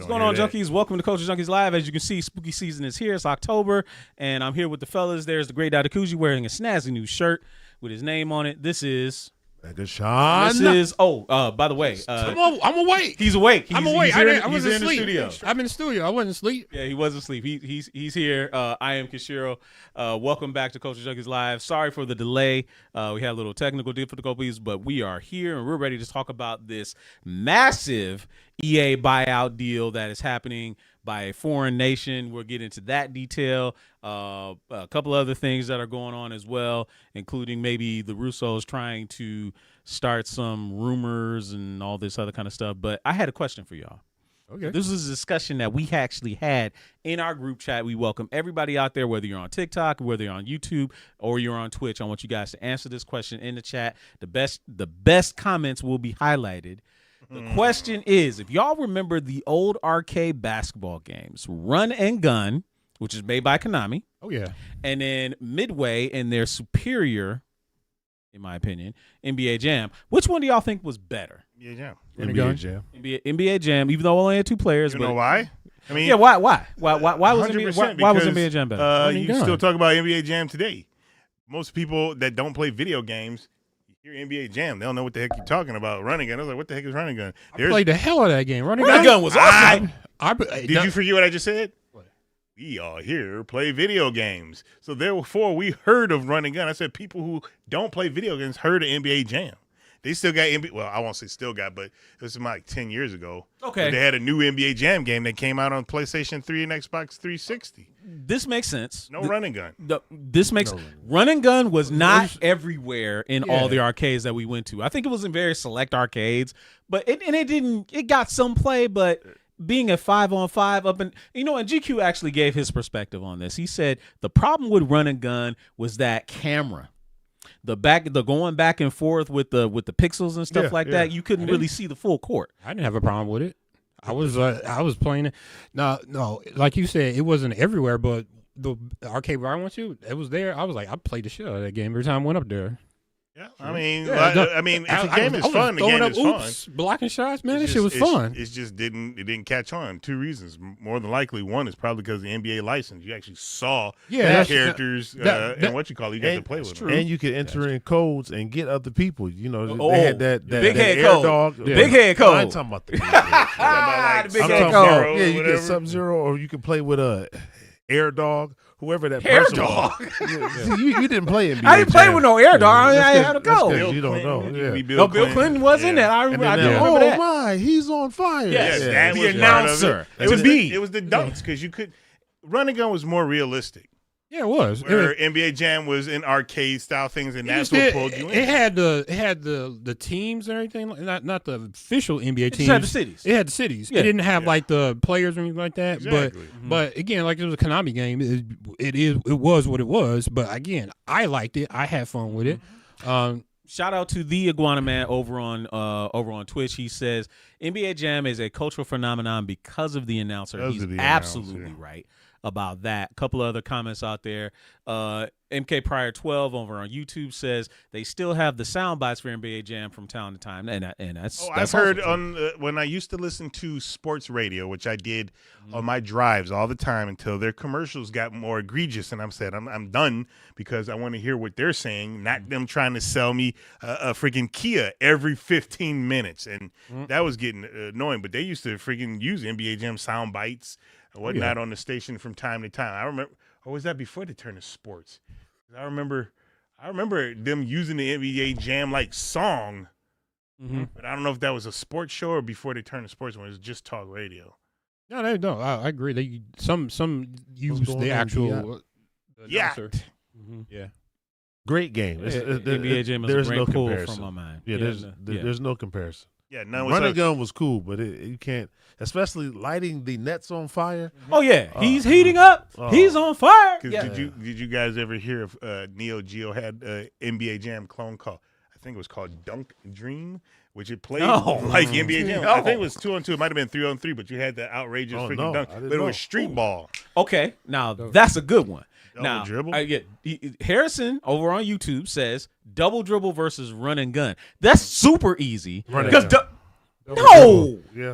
What's going on, Junkies? Welcome to Culture Junkies Live. As you can see, spooky season is here. It's October, and I'm here with the fellas. There's the great Dr. Kuji wearing a snazzy new shirt with his name on it. This is... Sean. This is... by the way... I'm awake. He's awake. I'm awake. I was in the studio. I'm in the studio. I wasn't asleep. Yeah, he wasn't asleep. He's here. I am Kishiro. Welcome back to Culture Junkies Live. Sorry for the delay. We had a little technical difficulties, but we are here, and we're ready to talk about this massive EA buyout deal that is happening by a foreign nation. We'll get into that detail. A couple other things that are going on as well, including maybe the Russos trying to start some rumors and all this other kind of stuff. But I had a question for y'all. Okay. This is a discussion that we actually had in our group chat. We welcome everybody out there, whether you're on TikTok, whether you're on YouTube, or you're on Twitch. I want you guys to answer this question in the chat. The best comments will be highlighted. The question is, if y'all remember the old arcade basketball games, Run and Gun, which is made by Konami. Oh, yeah. And then Midway and their superior, in my opinion, NBA Jam. Which one do y'all think was better? NBA Jam. NBA Jam. NBA Jam, even though we only had two players. You know why? I mean, yeah, why was NBA Jam better? You still talk about NBA Jam today. Most people that don't play video games hear NBA Jam. They don't know what the heck you're talking about. Running Gun. I was like, what the heck is Running Gun? I played the hell out of that game. Running Gun was awesome. Did you forget what I just said? What? We all here play video games. So therefore, we heard of Running Gun. I said people who don't play video games heard of NBA Jam. They still got NBA. Well, I won't say still got, but it was like 10 years ago. Okay. They had a new NBA Jam game that came out on PlayStation 3 and Xbox 360. This makes sense. No Running Gun. Run and Gun was not everywhere in all the arcades that we went to. I think it was in very select arcades, but it got some play, but being a 5-on-5 up and GQ actually gave his perspective on this. He said the problem with Run and Gun was that camera. The going back and forth with the pixels and stuff like that, you couldn't really see the full court. I didn't have a problem with it. I was playing it. No, like you said, it wasn't everywhere, but the arcade where I went to, it was there. I was like, I played the shit out of that game every time I went up there. Yeah, if the game is fun, the game is fun. Blocking shots, man, that shit was fun. It just didn't catch on. Two reasons. More than likely, one is probably because of the NBA license. You actually saw characters and what you got to play with them. And you could enter in codes and get other people. They had that big head air code. Dog. Big head code. I ain't talking about the big head. The big head code. Yeah, you get Sub-Zero, or you can play with a Air Dog. Whoever that Air person Dog. was. See, you didn't play NBA. I didn't play with no Air Dog. I had a code. You don't know. Yeah. Bill Clinton was in that. I remember that. Oh my, he's on fire. Yes, that the was announcer. It was the dunks because you could. Running Gun was more realistic. Yeah, it was. Where NBA Jam was in arcade style things, and that's what pulled you in. It had the teams and everything, not the official NBA teams. It had the cities. It had the cities. Yeah. It didn't have like the players or anything like that. Exactly. But again, like it was a Konami game. It was what it was. But again, I liked it. I had fun with it. Shout out to the Iguana Man over on Twitch. He says NBA Jam is a cultural phenomenon because of the announcer. He's absolutely right about that. A couple of other comments out there. MK Prior 12 over on YouTube says they still have the sound bites for NBA Jam from time to time, and that's. I've heard when I used to listen to sports radio, which I did on my drives all the time until their commercials got more egregious, and I'm done because I want to hear what they're saying, not them trying to sell me a freaking Kia every 15 minutes, and that was getting annoying. But they used to freaking use NBA Jam sound bites and whatnot on the station from time to time. I remember, or was that before they turned to sports? I remember them using the NBA Jam like song, but I don't know if that was a sports show or before they turned to sports when it was just talk radio. No, I agree. They some use the actual announcer. Yeah. Great game. NBA Jam is a great pull from my mind. Yeah, there's no comparison. Yeah, no. Running Gun was cool, but you can't, especially lighting the nets on fire. Oh yeah, he's heating up. He's on fire. Did you guys ever hear if Neo Geo had NBA Jam clone called? I think it was called Dunk Dream, which it played like NBA Jam. I think it was 2-on-2. It might have been 3-on-3, but you had the outrageous freaking dunk. But it was street ball. Okay, now that's a good one. Double dribble? Harrison over on YouTube says double dribble versus run and gun. That's super easy. Run and because gun. no, Yeah.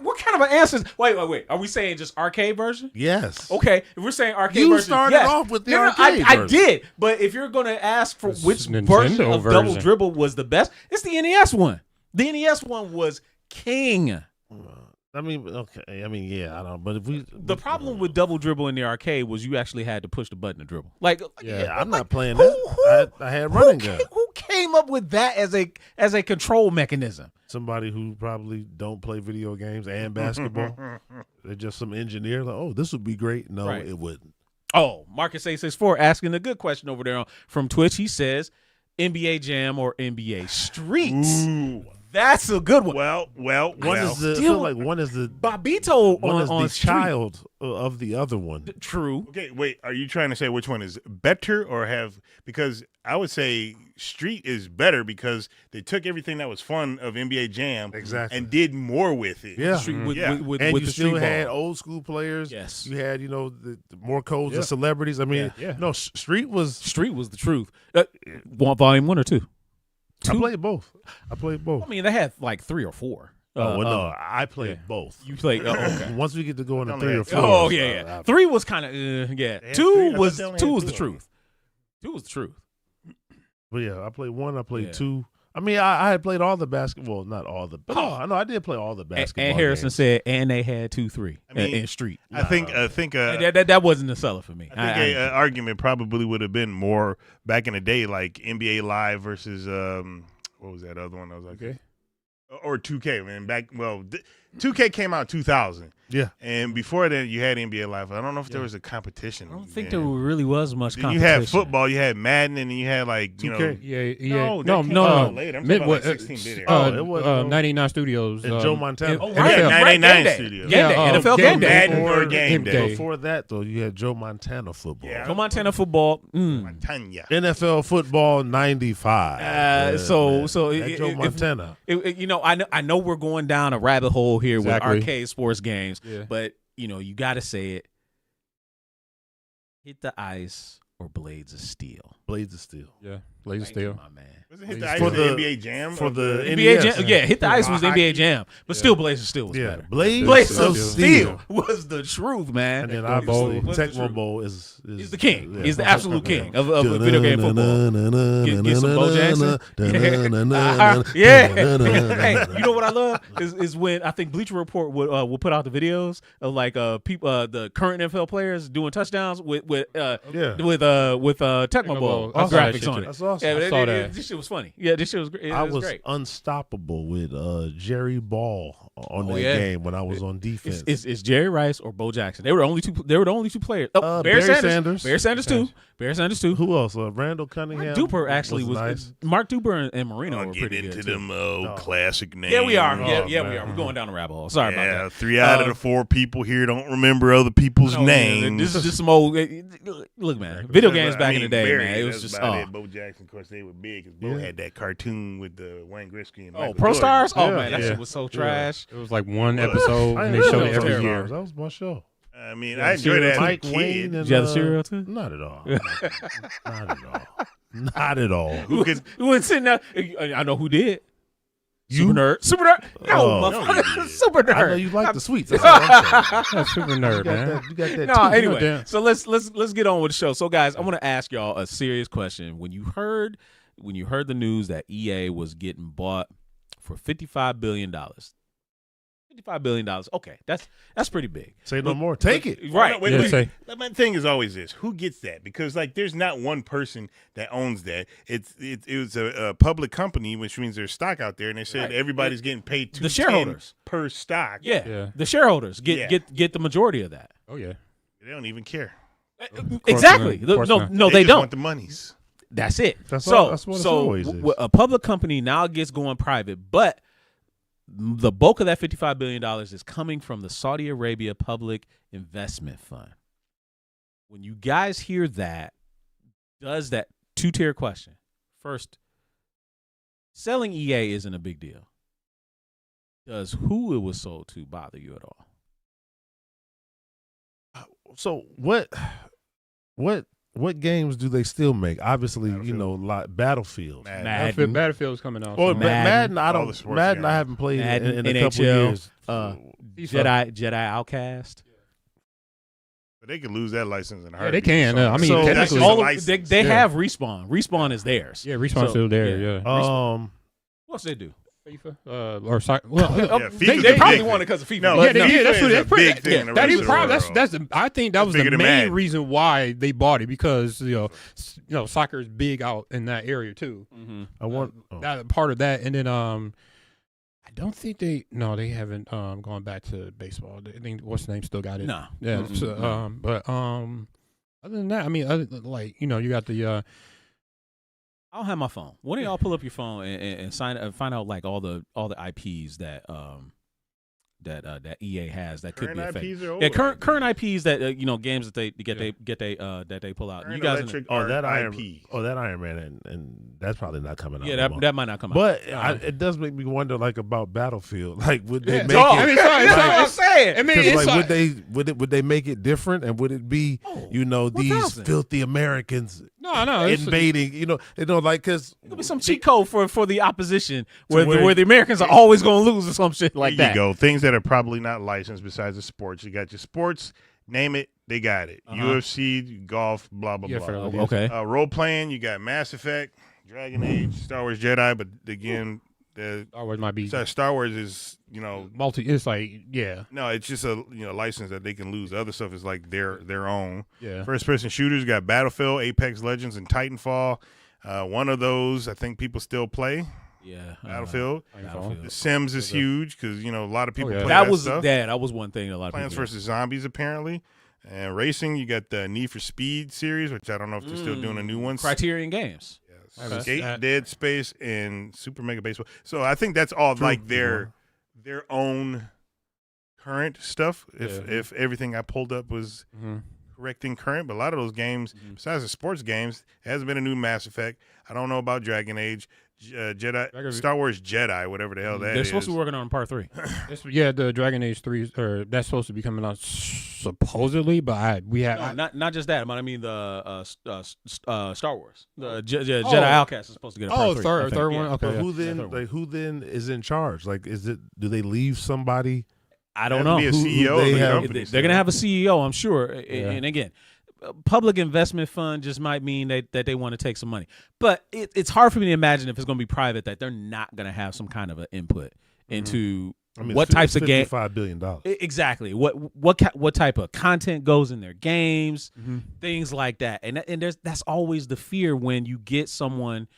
what kind kind of answers? Wait. Are we saying just arcade version? Yes. Okay, if we're saying arcade You version, started yes. off with the No, arcade I version. did, but if you're gonna ask for It's which Nintendo version of Double version. Dribble was the best, it's the NES one. The NES one was king. I mean, okay. I mean, yeah, I don't. But if we, The problem with Double Dribble in the arcade was you actually had to push the button to dribble. yeah, I'm not playing that. I had running gun. Who came up with that as a control mechanism? Somebody who probably don't play video games and basketball. They're just some engineer. Like, oh, this would be great. No, Right. it wouldn't. Oh, Marcus864 asking a good question over there from Twitch. He says, NBA Jam or NBA Streets? Ooh. That's a good one. Well. One is the. I Still- feel like one is the. Bobito One is on the Street. child of the other one. True. Okay, wait. Are you trying to say which one is better or have? Because I would say Street is better because they took everything that was fun of NBA Jam Exactly. and did more with it. Yeah. Street, with, Yeah. with And with you the still street had ball. old school players. Yes. You had, the more codes Yeah. of celebrities. I mean, Yeah. no, Street was. Street was the truth. Volume 1 or 2? I played both. I mean, they had like 3 or 4. No, I played both. You played. Oh, okay. Once we get to go into Only 3 or had 4. Oh yeah. 3 was kind of yeah. They had 2 three. I was thought they only 2 had was the two of them. truth. 2 was the truth. But yeah, I played 1. I played Yeah. 2. I mean, I had played all the basketball. Not all the. But no, I know I did play all the basketball. And Harrison games. said, and they had 2-3 I mean, in Street. I think That wasn't a seller for me. I think an argument probably would have been more back in the day, like NBA Live versus what was that other one? I was like, Okay. or 2K. Man, 2K came out in 2000, Yeah. and before that you had NBA Live. I don't know if there was a competition. I don't think then. there really was much Then competition. you had football, you had Madden, and then you had like 2K. Yeah. No, No, that came out no. later. I'm talking about like 16-bit era. it was 99 Studios. and Joe Montana. Oh, NFL. right, Game 99 Day. Studios. Game Day. NFL Game Day. Madden Before or Game Day. Before that, though, you had Joe Montana football. Yeah. Joe Montana football. Tanya. NFL football 95. So That Joe Montana. I know we're going down a rabbit hole here Exactly. with arcade sports games, Yeah. but you got to say it. Hit the ice or blades of steel. Blades of Steel. Yeah. Blaze Thank you, Steel. my man. Was it hit the ice For for the the- NBA Jam? for or the NBA NES. Jam, yeah, hit the ice was Hockey. NBA Jam, but still Blades of Steel was Yeah. better. Blades Blades of of Steel. Steel was the truth, man. And then Tecmo Bowl. obviously What's the Tecmo truth? Bowl is He's the king. yeah. He's the absolute king of video game football. Get some Bo Jackson. Yeah. Hey, you know what I love is when I think Bleacher Report will put out the videos of like people the current NFL players doing touchdowns with Tecmo Bowl I saw that graphics shit on too. it. That's awesome. Yeah, I saw that. This shit was funny. Yeah, this shit was great. I It was was great. unstoppable with Jerry Ball on that yeah. game when I was on defense. It's Jerry Rice or Bo Jackson. They were the only two players. Oh, Barry Barry Sanders. Sanders too. Barry Sanders too. Who else? Randall Cunningham. Mark Duper actually was nice. Mark Duper and Marino I'll were get pretty into good too. them classic names. Yeah, we are. Oh, Yeah, we man. are. We're going down the rabbit hole. Sorry about Yeah, that. 3 out of the 4 people here don't remember other people's No, names. This is just some old. Look, man. Video games back in the day, Barry, man. It was that's just. about it. Bo Jackson, of course, they were big because Bo Yeah. had that cartoon with the Wayne Gretzky and Oh, Michael Pro Jordan. Stars? Oh, Yeah. man. That Yeah. shit was so trash. It was like one Well, episode, I and didn't they know showed it that every was year. That was my show. I mean, Yeah, I enjoyed that as a Mike kid. Wayne and Did you have the cereal too? Not at all. Not at all. Not at all. Who could? You went sitting there. I know who did. You? Super nerd. No, Oh. motherfucker. No, you did. Super nerd. I know you like the sweets. That's all I'm saying. Yeah, super nerd, man. You got that. No, too. anyway. damn. So let's get on with the show. So guys, I want to ask y'all a serious question. When you heard the news that EA was getting bought for $55 billion. $55 billion. Okay, that's pretty big. Say no more. Take it. Right. Wait, Yeah, wait. say- My thing is always this: who gets that? Because like, there's not one person that owns that. It was a public company, which means there's stock out there, and they said Right. everybody's getting paid The shareholders. per stock. Yeah. Yeah. The shareholders Yeah. get the majority of that. Oh yeah. They don't even care. Exactly. not. Of course not. No, they just don't. want the monies. That's it. That's so all- that's what it's so always is. a public company now gets going private, but the bulk of that $55 billion is coming from the Saudi Arabia Public Investment Fund. When you guys hear that, does that two-tier question? First, selling EA isn't a big deal. Does who it was sold to bother you at all? So what what games do they still make? Obviously, you know, like Battlefield. Madden. Battlefield's coming out. Well, so. Madden, I all don't. the sports Madden, I games. haven't played Madden, in a couple NHL, years. Jedi Outcast. But they could lose that license in a Yeah, heartbeat. they can. I mean, So that's technically, just All a of, they license. have Respawn. Respawn is theirs. yeah, Respawn's So, still there. yeah. Yeah, What else they do? FIFA or soccer. Well, Yeah, they FIFA's a probably big won it thing. because of FIFA. No, yeah, FIFA that's what is a big thing in the rest of the world. That's I think that was bigger the than main Madden. reason why they bought it, because you know soccer is big out in that area too. Mm-hmm. I want. That part of that, and then I don't think they haven't gone back to baseball. I think what's the name still got it. No. Yeah. Mm-mm. So, but other than that, I mean, you got the I don't have my phone. Why don't y'all pull up your phone and find out like all the IPs that that EA has that could Current be affected. IPs are old Yeah, current IPs. IPs that games that they that they pull out. Current You guys, Electric Oh, that Art Iron. IP. Oh, that Iron Man, and that's probably not coming out. yeah, no more. that might not come out. But it does make me wonder, like about Battlefield. Like, would they make I it? mean, that's what I'm saying. I mean, Because it's like, would they make it different, and would it be, you know, these 1000. filthy Americans no, invading? You know, like because It could be some cheat code for the opposition where the Americans are always going to lose or some shit like There that. you go. Things that are probably not licensed besides the sports. You got your sports, name it, they got it. UFC, golf, blah, blah, Yeah, blah. fair enough. Okay. Role playing, you got Mass Effect, Dragon Age, Star Wars Jedi, but again, Star Wars might be Star Wars is, you know, It's like no, it's just a license that they can lose. The other stuff is like their own. yeah. First person shooters got Battlefield, Apex Legends, and Titanfall. One of those I think people still play. Yeah. Battlefield. Battlefield. The Sims is huge because a lot of people yeah. play That was stuff. that was one thing a lot of Plants people. vs Zombies apparently, and racing. You got the Need for Speed series, which I don't know if they're still doing a new one. Criterion Games. Yes. Skate, Dead Space, and Super Mega Baseball. So I think that's all like their own current stuff. If everything I pulled up was correcting current, but a lot of those games, besides the sports games, hasn't been a new Mass Effect. I don't know about Dragon Age. Jedi, Star Wars Jedi, whatever the hell that They're is. supposed to be working on part 3. The Dragon Age 3, or that's supposed to be coming out supposedly, but Not just that, but I mean the Star Wars. The Jedi Outcast is supposed to get a part 3. I think. third Yeah. one. Okay, But yeah. who then is in charge? Like, do they leave somebody? I don't Have to know. be a CEO they of the have- company. They're going to have a CEO, I'm sure. And again, public investment fund just might mean that they want to take some money. But it's hard for me to imagine if it's going to be private that they're not going to have some kind of an input into what types of games. $55 billion. Exactly. What type of content goes in their games, things like that. And that's always the fear when you get someone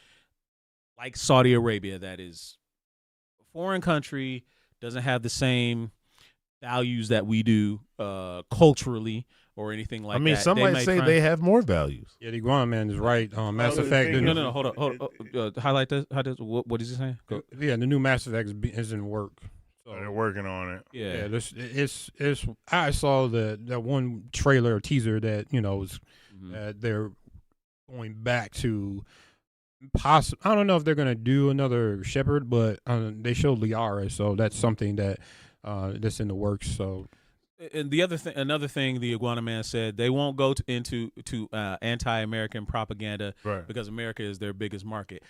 like Saudi Arabia that is a foreign country, doesn't have the same values that we do culturally or anything like that. I mean, some might say they have more values. Yeah, the Iguana Man is right. Mass the Effect. thing No, hold on. Highlight this. What is he saying? Go. Yeah, the new Mass Effect is in work. So, They're working on it. Yeah. it's. I saw that one trailer or teaser that was they're going back to I don't know if they're gonna do another Shepard, but they showed Liara, so that's something that that's in the works. So. And another thing, the Iguana Man said they won't go into anti-American propaganda because America is their biggest market.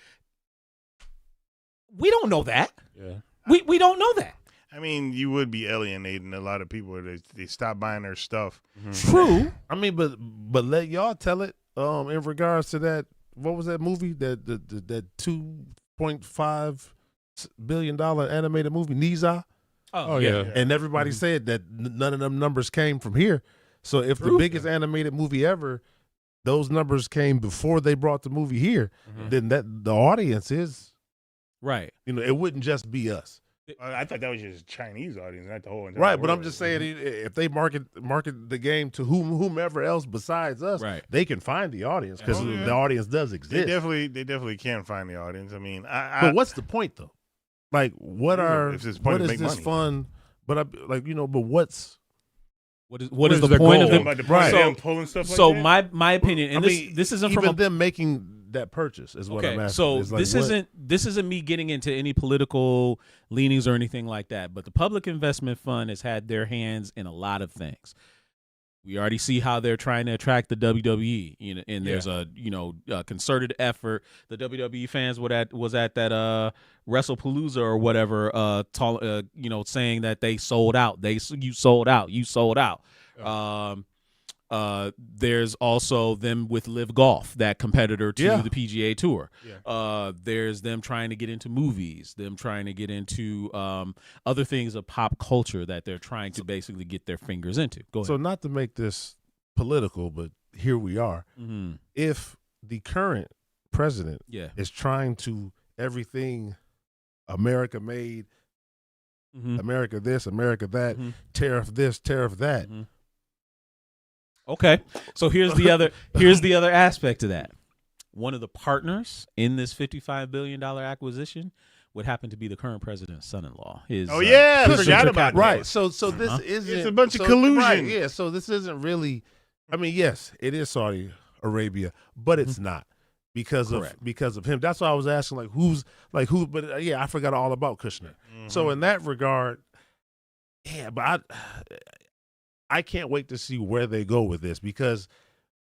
We don't know that. Yeah. We don't know that. I mean, you would be alienating a lot of people if they stop buying their stuff. True. I mean, but let y'all tell it. In regards to that, what was that movie? That $2.5 billion animated movie, Niza. Oh yeah. And everybody said that none of them numbers came from here. So if the biggest animated movie ever, those numbers came before they brought the movie here, then the audience is right. It wouldn't just be us. I thought that was just Chinese audience, not the whole entire Right, but world. I'm just saying, if they market the game to whomever else besides us, they can find the audience because the audience does exist. They definitely can find the audience. I mean, but what's the point though? Like, what is this money. fun? But but what is the their point goal? of Like them? the Right. them pulling stuff like So that? my opinion, and this isn't from even them making that purchase is what I'm okay. asking. So It's like, this isn't me getting into any political leanings or anything like that. But the Public Investment Fund has had their hands in a lot of things. We already see how they're trying to attract the WWE, and there's a concerted effort. The WWE fans was at that WrestlePalooza or whatever, saying that they sold out. You sold out. You sold out. There's also them with Live Golf, that competitor to the PGA Tour. There's them trying to get into movies, them trying to get into other things of pop culture that they're trying to basically get their fingers into. Go ahead. So not to make this political, but here we are. Mm-hmm. If the current president is trying to everything America made, America this, America that, tariff this, tariff that. Okay, so here's the other aspect to that. One of the partners in this $55 billion acquisition would happen to be the current president's son-in-law. I forgot about that. Right. So this isn't. It's a bunch of collusion. Right, yeah. So this isn't really. I mean, yes, it is Saudi Arabia, but it's not because of him. That's why I was asking, who. But I forgot all about Kushner. So in that regard, but I can't wait to see where they go with this, because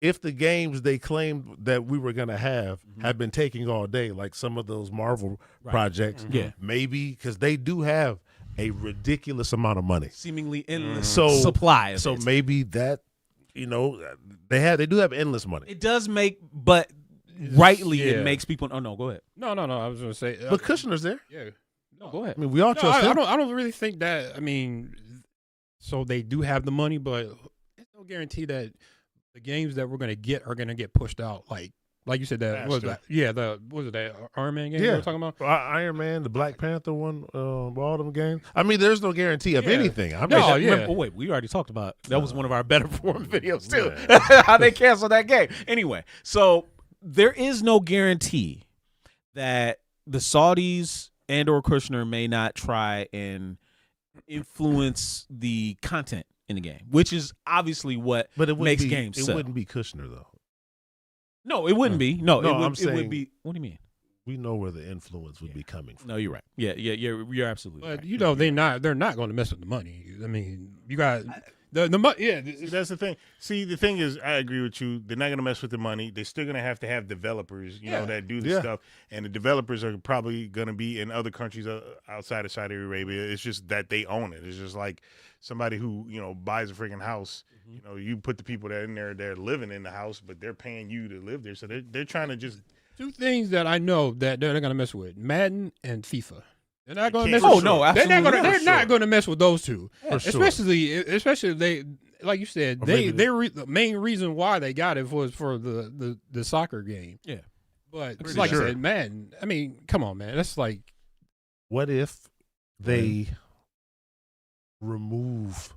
if the games they claimed that we were going to have been taking all day, like some of those Marvel projects, maybe because they do have a ridiculous amount of money, seemingly endless supply. So maybe that, they do have endless money. It does make, but rightly it makes people. Oh no, go ahead. No. I was going to say, but Kushner's there. Yeah. No, go ahead. I mean, we all trust him. I don't really think that. I mean. So they do have the money, but there's no guarantee that the games that we're going to get are going to get pushed out. Like you said, what was that? Yeah, what was it, that Iron Man game you were talking about? Iron Man, the Black Panther one, all them games. I mean, there's no guarantee of anything. Wait, we already talked about that. Was one of our better performing videos too. How they canceled that game. Anyway, so there is no guarantee that the Saudis and or Kushner may not try and influence the content in the game, which is obviously what makes games sell. It wouldn't be Kushner though. No, it wouldn't be. No, it would be. What do you mean? We know where the influence would be coming from. No, you're right. Yeah, you're absolutely right. But they're not going to mess with the money. I mean, you got the money. Yeah, that's the thing. See, the thing is, I agree with you. They're not going to mess with the money. They're still going to have developers, that do the stuff, and the developers are probably going to be in other countries outside of Saudi Arabia. It's just that they own it. It's just like somebody who buys a freaking house. You put the people that in there, they're living in the house, but they're paying you to live there. So they're trying to just. Two things that I know that they're not going to mess with: Madden and FIFA. They're not going to mess. Oh no, absolutely. They're not going to mess with those two. Especially if they, like you said, the main reason why they got it was for the soccer game. Yeah, but like I said, Madden. I mean, come on, man. That's like, what if they remove,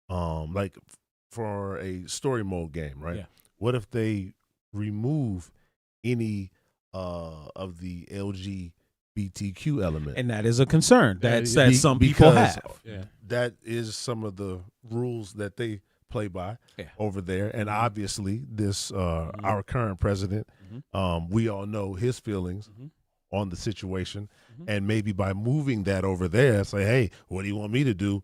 like for a story mode game, right? Yeah. What if they remove any of the LGBTQ element? And that is a concern that some people have. That is some of the rules that they play by over there. And obviously this our current president, we all know his feelings on the situation. And maybe by moving that over there, say, hey, what do you want me to do?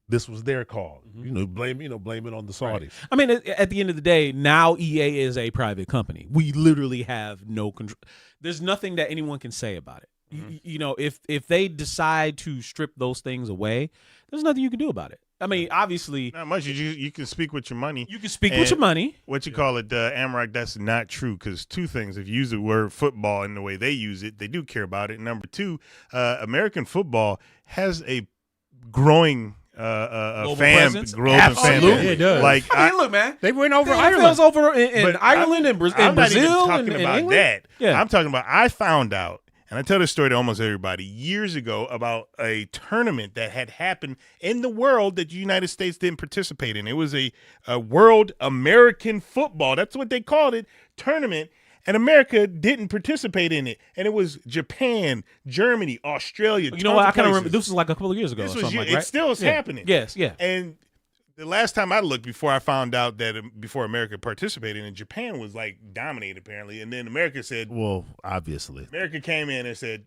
This was their call. Blame it on the Saudis. Right. I mean, at the end of the day, now EA is a private company. We literally have no control. There's nothing that anyone can say about it. If they decide to strip those things away, there's nothing you can do about it. I mean, obviously, not much. You can speak with your money. You can speak with your money. What you call it, Amrock? That's not true, because two things. If you use the word football in the way they use it, they do care about it. Number two, American football has a growing global fan, presence? global Absolutely. fan base. It does. Like, I mean, look, man, they went over Ireland, over in but Ireland and Brazil, I'm not even talking and about England. that. Yeah. I'm talking about. I found out, and I tell this story to almost everybody years ago, about a tournament that had happened in the world that the United States didn't participate in. It was a World American Football. That's what they called it, tournament. And America didn't participate in it. And it was Japan, Germany, Australia. You know what? I kind of remember. This was like a couple of years ago. This or was something it right? still is happening. Yes, yeah. And the last time I looked, before I found out that before America participated, and Japan was like dominated apparently. And then America said, well, obviously, America came in and said,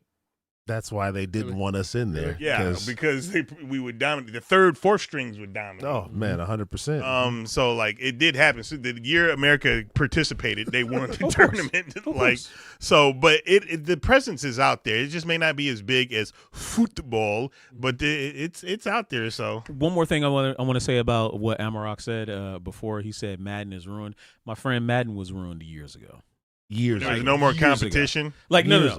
That's why they didn't want us in there. Yeah, because we would dominate. The third, fourth strings would dominate. Oh man, 100%. So like it did happen. So the year America participated, they won the tournament. Like so, but the presence is out there. It just may not be as big as football, but it's out there. So one more thing I want to say about what Amarok said before he said Madden is ruined. My friend Madden was ruined years ago. There's no more competition. Like no.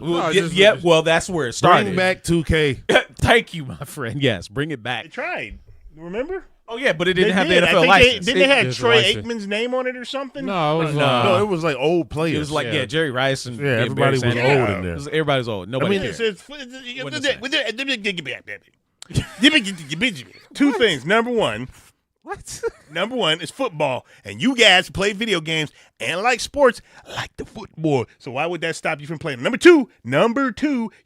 Well, that's where it started. Bring back 2K. Thank you, my friend. Yes, bring it back. They tried. Remember? Oh yeah, but it didn't have the NFL license. Didn't they have Troy Aikman's name on it or something? No, it was it was like old players. It was like Jerry Rice and everybody was old in there. Everybody's old. Nobody cares. Two things. Number one. What? Number one is football, and you guys play video games and like sports like the football. So why would that stop you from playing? Number two,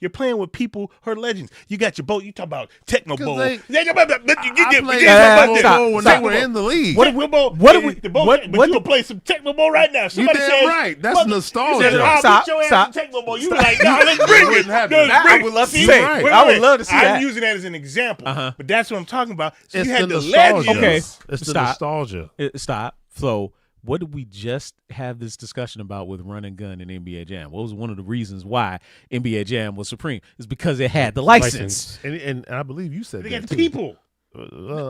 you're playing with people who are legends. You got your boat. You talk about Techno Bowl. I played Techno Bowl when they were in the league. What you gonna play some Techno Bowl right now? Somebody you said, damn right. That's nostalgia. I'll beat your ass in Techno Bowl. You were like, no, let's bring it. I would love to see that. I would love to see that. I'm using that as an example, but that's what I'm talking about. So it's you had the the nostalgia. legends. Okay. It's the nostalgia. Stop. So, what did we just have this discussion about with Run and Gun and NBA Jam? What was one of the reasons why NBA Jam was supreme? Is because it had the license. And I believe you said They that got too. people.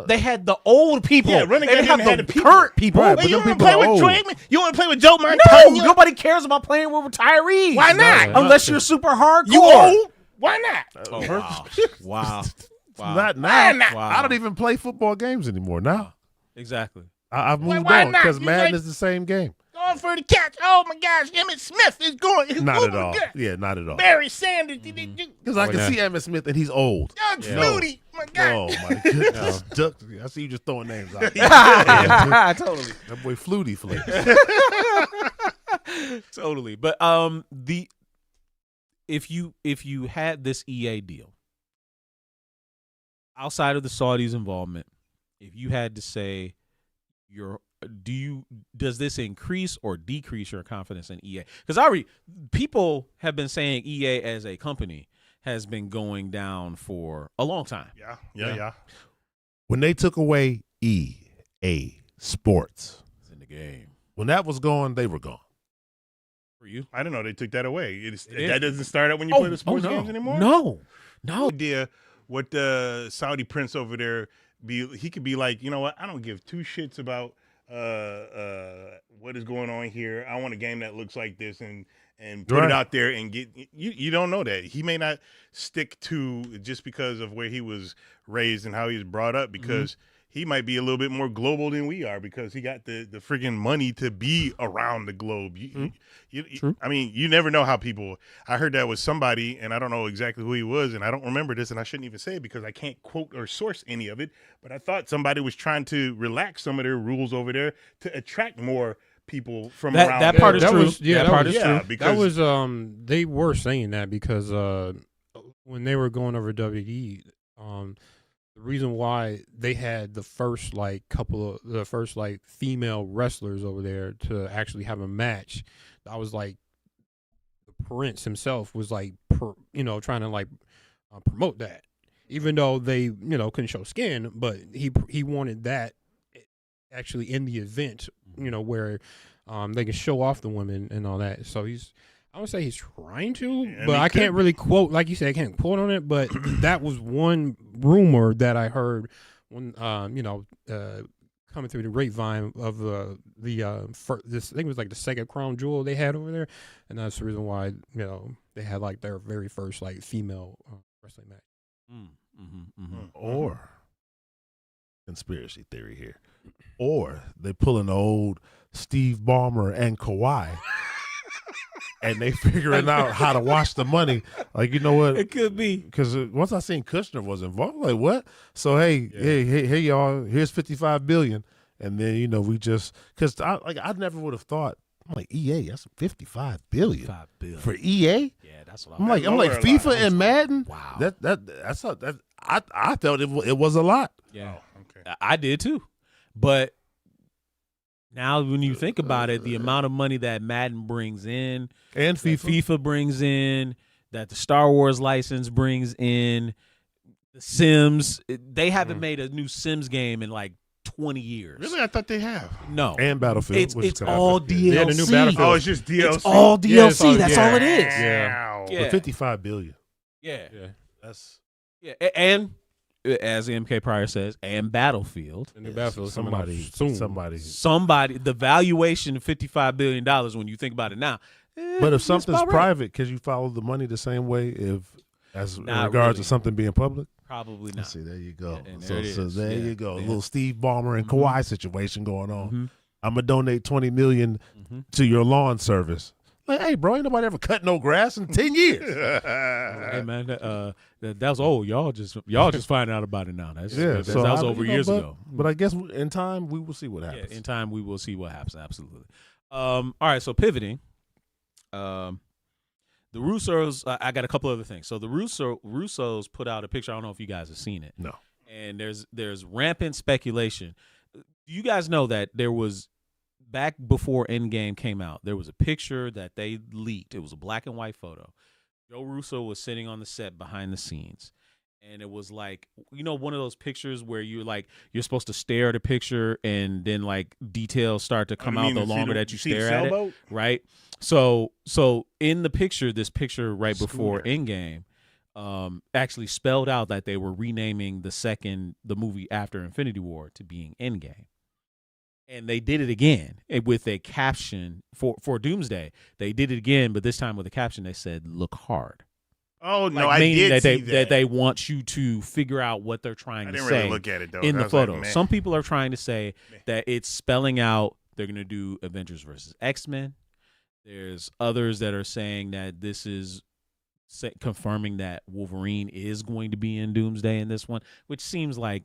They had the old people. Yeah, Run and they Gun didn't had have the the people. current people. Right, But you them want to people play are with old. Troy Aikman? You want to play with Joe No, Montana? nobody cares about playing with retirees. Why not? Unless you're super hardcore. You old? Why not? Oh, wow. Wow. Not now. Why not? Wow. I don't even play football games anymore now. Exactly. I've moved why on not? because You Madden like- is the same game. Going for the catch. Oh my gosh, Emmitt Smith is going. Not Oh at my all. God. Yeah, not at all. Barry Sanders. Because I can see Emmitt Smith and he's old. Doug Flutie. My God. Oh my goodness. I see you just throwing names out. Totally. That boy Flutie Flakes. Totally. But if you had this EA deal outside of the Saudis' involvement, if you had to say does this increase or decrease your confidence in EA? Because people have been saying EA as a company has been going for a long time. Yeah. When they took away EA Sports, It's in the game. when that was gone, they were gone. For you? I didn't know they took that away. did. That doesn't start out when you play the sports games anymore? No. Idea what the Saudi prince over there he could be like, you know what? I don't give two shits about what is going on here. I want a game that looks like this and put it out there and get you don't know that. He may not stick to just because of where he was raised and how he was brought up, because he might be a little bit more global than we are because he got the friggin' money to be around the globe. True. I mean, you never know how people. I heard that was somebody, and I don't know exactly who he was, and I don't remember this, and I shouldn't even say it because I can't quote or source any of it. But I thought somebody was trying to relax some of their rules over there to attract more people from around. That part is that true. Was, yeah, that part is yeah, true. because That was they were saying that because when they were going over WWE, the reason why they had the first female wrestlers over there to actually have a match, I was like, the Prince himself was like, trying to promote that, even though they couldn't show skin, but he wanted that actually in the event, where they can show off the women and all that. So I would say he's trying to, but I can't really quote, like you said, I can't quote on it, but that was one rumor that I heard when, coming through the grapevine of this, I think it was like the second crown jewel they had over there. And that's the reason why, they had like their very first female wrestling match. Or conspiracy theory here. Or they pull an old Steve Ballmer and Kawhi. And they figuring out how to wash the money. Like, you know what? It could be. Because once I seen Kushner was involved, I'm like, what? So, hey, y'all, here's $55 billion. And then, we just, because I never would have thought, I'm like, EA, that's $55 billion. $5 billion. For EA? Yeah, that's what I'm like FIFA and Madden? Wow. I felt it was a lot. Yeah. Oh, okay. I did too. But now when you think about it, the amount of money that Madden brings in, And FIFA. brings in, that the Star Wars license brings in, the Sims. They haven't made a new Sims game in like 20 years. Really? I thought they have. No. And Battlefield. It's all DLC. Yeah, the new Battlefield. Oh, it's just DLC. It's all DLC. Yeah, it's all- That's yeah. all it is. Wow. Yeah. For $55 billion. Yeah. Yeah. That's Yeah. And as MK Pryor says, and Battlefield. The new Battlefield is coming out soon. Somebody, the valuation of $55 billion when you think about it now. But if it's something's about right. private, because you follow the money the same way as in Not regards really. to something being public? Probably not. See, there you go. Yeah, and so there it is. there Yeah, you go. yeah. A little Steve Ballmer and Mhm. Kawhi situation going on. Mhm. I'm gonna donate $20 million Mhm. to your lawn service. Like, hey, bro, ain't nobody ever cut no grass in 10 years. Hey man, that was old. Y'all just finding out about it now. That was so over years ago. But I guess in time we will see what Yeah, happens. in time we will see what happens. Absolutely. All right, so pivoting. The Russos. I got a couple other things. So the Russos put out a picture. I don't know if you guys have seen it. No. And there's rampant speculation. You guys know that there was, back before Endgame came out, there was a picture that they leaked. It was a black and white photo. Joe Russo was sitting on the set behind the scenes. And it was like, one of those pictures where you're supposed to stare at a picture and then like details start to come out the longer that you stare at it, right? So in the picture, this picture right before Endgame, actually spelled out that they were renaming the movie after Infinity War to being Endgame. And they did it again with a caption for Doomsday. They did it again, but this time with a caption, they said, "Look hard." Oh no, like, I did see that they want you to figure out what they're trying to say. I didn't really look at it though. In the I was like, photo. man. Some people are trying to say that it's spelling out they're going to do Avengers versus X-Men. There's others that are saying that this is confirming that Wolverine is going to be in Doomsday in this one, which seems like,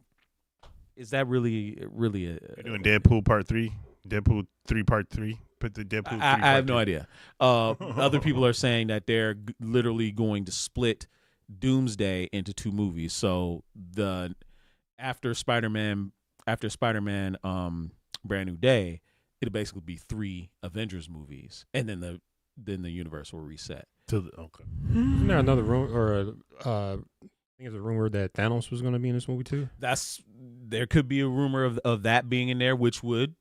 is that really They're doing Deadpool Part 3? Deadpool 3 Part 3? Put the Deadpool 3 I have no Part idea. Other people are saying that they're literally going to split Doomsday into two movies. So after Spider-Man Brand New Day, it'll basically be 3 Avengers movies, and then the universe will reset. Okay. Isn't there another rumor, I think there's a rumor that Thanos was going to be in this movie too? There could be a rumor of that being in there, which would,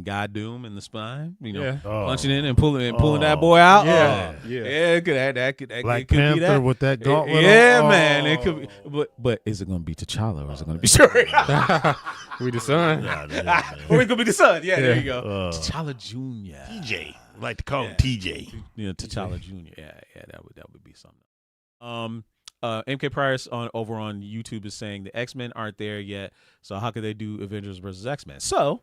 God Doom in the spine, punching in and pulling that boy out. Yeah. It could that Black it could Panther be that. with that gauntlet. Man, it could be, but is it going to be T'Challa or is it going to be Shuri? We the son. Or it could be the son. Yeah, there you go. T'Challa Jr. TJ. I like to call him TJ. T'Challa Jr. Yeah, that would be something. MK Pryor over on YouTube is saying the X-Men aren't there yet, so how could they do Avengers versus X-Men? So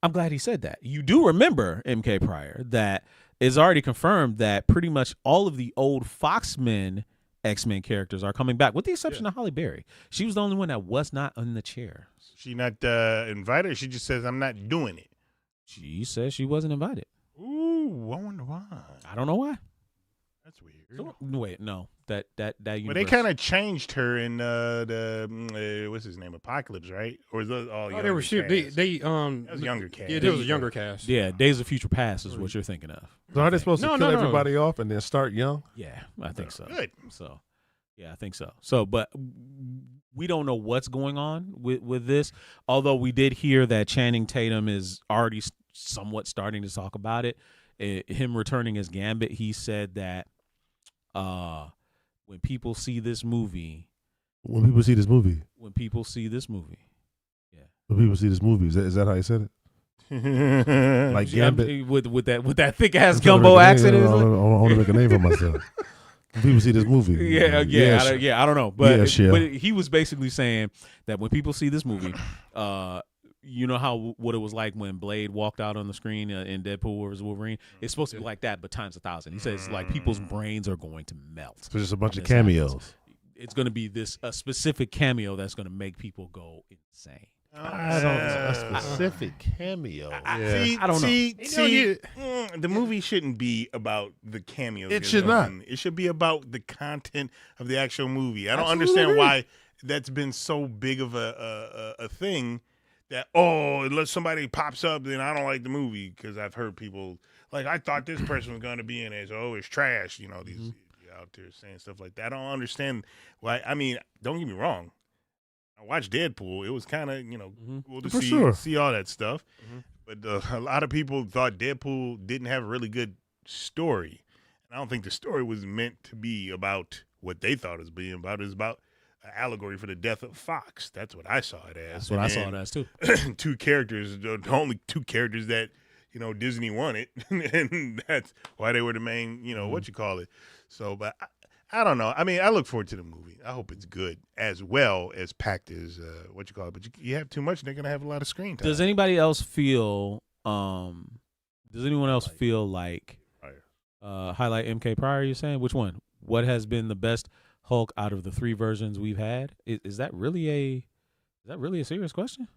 I'm glad he said that. You do remember, MK Pryor, that it's already confirmed that pretty much all of the old Foxmen X-Men characters are coming back, with the exception of Halle Berry. She was the only one that was not in the chair. She not invited? She just says, I'm not doing it. She says she wasn't invited. Ooh, I wonder why. I don't know why. That's weird. So, wait, no. That universe. Well, they kind of changed her in the what's his name, Apocalypse, right? Or is those all? Oh, they were shoot. They that was younger cast. Yeah, there was a younger cast. Yeah, Days of Future Past is what you're thinking of. So are they supposed to No, kill no. everybody off and then start young? Yeah, I think so. Good. So, yeah, I think so. So, but we don't know what's going on with this. Although we did hear that Channing Tatum is already somewhat starting to talk about it. Him returning as Gambit, he said that when people see this movie, When people see this movie, is that how you said it? Like Gambit, with that thick ass gumbo accent. I want to make a name for myself. When people see this movie, I don't know, but sure. but he was basically saying that when people see this movie, you know what it was like when Blade walked out on the screen in Deadpool vs. Wolverine. It's supposed to be like that, but times 1,000. He says like people's brains are going to melt. So just a bunch of cameos. It's going to be a specific cameo that's going to make people go insane. I don't know. A specific cameo. I don't know. The movie shouldn't be about the cameos. It should not. It should be about the content of the actual movie. I don't understand why that's been so big of a thing. That unless somebody pops up, then I don't like the movie because I've heard people like I thought this person was going to be in it. So it's trash. These out there saying stuff like that. I don't understand why. I mean, don't get me wrong. I watched Deadpool. It was kind of cool to For see sure. see all that stuff. But a lot of people thought Deadpool didn't have a really good story. And I don't think the story was meant to be about what they thought it was being about. It was about an allegory for the death of Fox. That's what I saw it as. That's what I saw it as too. Two characters, the only two characters that Disney wanted, and that's why they were the main, what you call it. So, but I don't know. I mean, I look forward to the movie. I hope it's good as well as packed as what you call it. But you have too much, they're gonna have a lot of screen time. Does anybody else feel? Does anyone else feel like highlight MK Pryor? You're saying which one? What has been the best Hulk out of the 3 versions we've had? Is that really a serious question?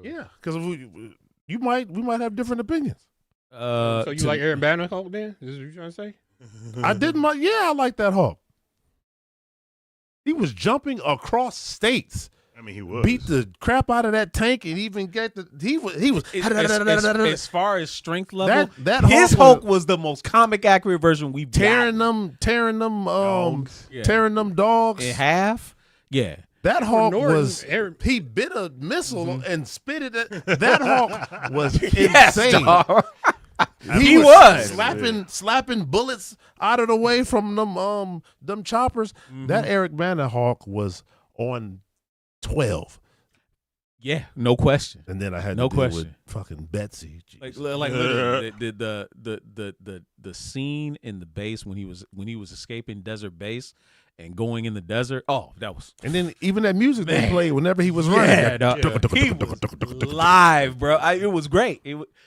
Yeah, because we might have different opinions. So you like Eric Banner Hulk then? Is this what you're trying to say? I didn't. I like that Hulk. He was jumping across states. I mean, he was beat the crap out of that tank, and even get the he was. As far as strength level, that his Hulk was the most comic accurate version we've tearing gotten. tearing them dogs in half. Yeah. That Hulk Norton, was. He bit a missile and spit it. That Hulk was Yes, insane. He was slapping bullets out of the way from them choppers. That Eric Banner Hulk was on 12. Yeah, no question. And then I had no to deal question with fucking Betsy. Like literally, the scene in the base when he was escaping Desert Base and going in the desert. Oh, that was. And then even that music they played whenever he was running. He was live, bro. It was great.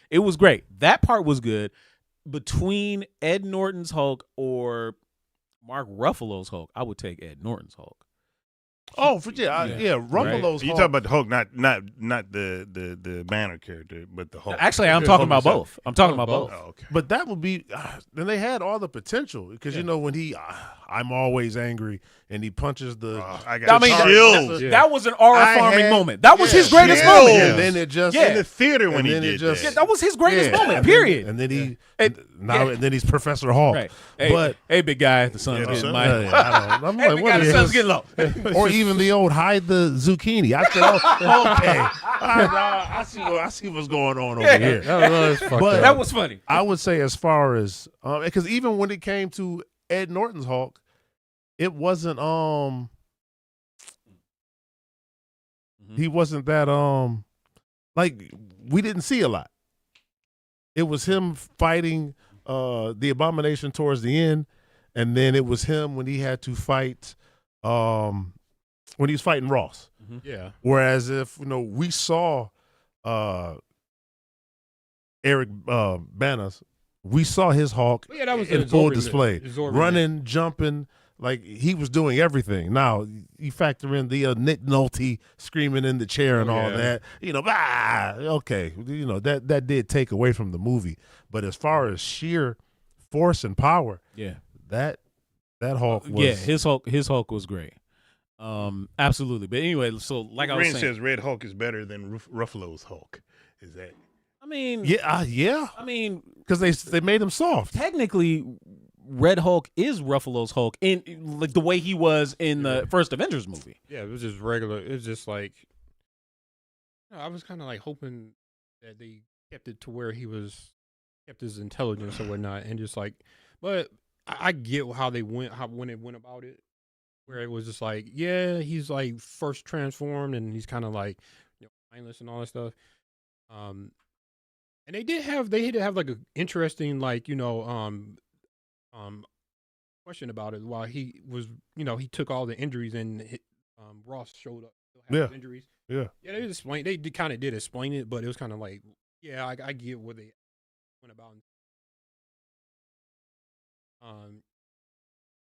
It was great. That part was good. Between Ed Norton's Hulk or Mark Ruffalo's Hulk, I would take Ed Norton's Hulk. Oh, Ruffalo's Hulk. You talking about the Hulk, not the Banner character, but the Hulk. Actually, I'm talking about both. I'm talking about both. Oh, okay. But that would be. Then they had all the potential because when I'm always angry and he punches the. That was an aura farming moment. That was his greatest moment. And then it just in the theater when he did that was his greatest moment. Period. And then he and then he's Professor Hulk. Right. But hey, big guy, the sun's getting mighty. I'm Hey, like, big guy, the sun's getting low. Or even the old hide the zucchini. I said, okay, I see what's going on over here. But that was funny. I would say as far as because even when it came to Ed Norton's Hulk, it wasn't he wasn't that like we didn't see a lot. It was him fighting the Abomination towards the end, and then it was him when he had to fight when he was fighting Ross. Yeah. Whereas if we saw Eric Bana's, we saw his Hulk that was in full display, running, jumping, like he was doing everything. Now you factor in the Nick Nolte screaming in the chair and all that. Okay, that did take away from the movie. But as far as sheer force and power, that Hulk was his Hulk was great. Absolutely. But anyway, so like I was saying, says Red Hulk is better than Ruffalo's Hulk. Is that? I mean, yeah. I mean, because they made him soft. Technically, Red Hulk is Ruffalo's Hulk in like the way he was in the first Avengers movie. Yeah, it was just regular. It was just like I was kind of like hoping that they kept it to where he kept his intelligence or whatnot, and just like, but I get how they went, when it went about it, where it was just like, yeah, he's like first transformed and he's kind of like mindless and all that stuff. And they did have like an interesting question about it while he was he took all the injuries and Ross showed up with injuries. They kind of did explain it, but it was kind of like I get what they went about.